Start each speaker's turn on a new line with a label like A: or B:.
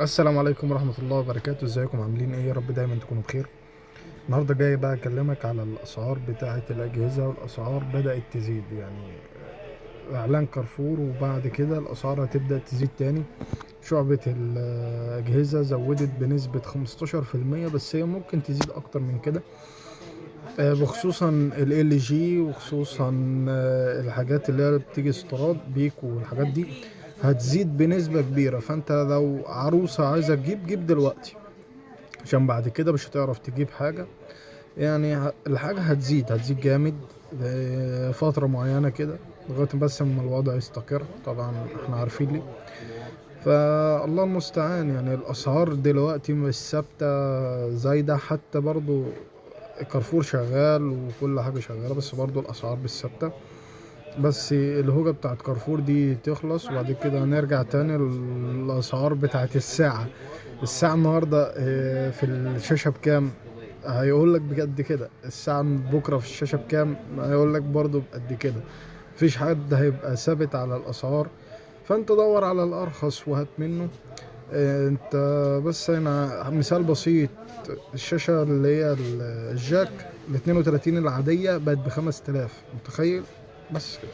A: السلام عليكم ورحمة الله وبركاته. ازيكم عاملين ايه؟ يا رب دايما تكونوا بخير. النهارده جاي بقى اكلمك على الاسعار بتاعة الاجهزة، والاسعار بدأت تزيد يعني. اعلان كارفور وبعد كده الاسعار هتبدأ تزيد تاني. شعبة الاجهزة زودت بنسبة 15%، بس هي ممكن تزيد اكتر من كده. بخصوصا ال جي، وخصوصا الحاجات اللي هي بتيجي استيراد بيكو والحاجات دي هتزيد بنسبة كبيرة. فانت لو عروسة عايزة تجيب، جيب دلوقتي، عشان بعد كده مش هتعرف تجيب حاجة. يعني الحاجة هتزيد جامد فترة معينة كده، لغاية بس اما الوضع يستقر. طبعا احنا عارفين ليه. فالله المستعان. يعني الأسعار دلوقتي مش ثابتة، زايدة حتى برضو. كارفور شغال وكل حاجة شغالة، بس برضو الأسعار مش ثابتة. بس الهوجة بتاعت كارفور دي تخلص، وبعد كده هنرجع تاني للأسعار بتاعت الساعة. الساعة النهاردة في الشاشة بكام؟ هيقول لك بقد كده. الساعة بكرة في الشاشة بكام؟ هيقول لك برضو بقد كده. مفيش حد هيبقى ثابت على الأسعار. فأنت دور على الأرخص وهات منه. أنت بس هنا مثال بسيط. الشاشة اللي هي الجاك ال 32 العادية بقت ب 5000، متخيل؟ بس كده.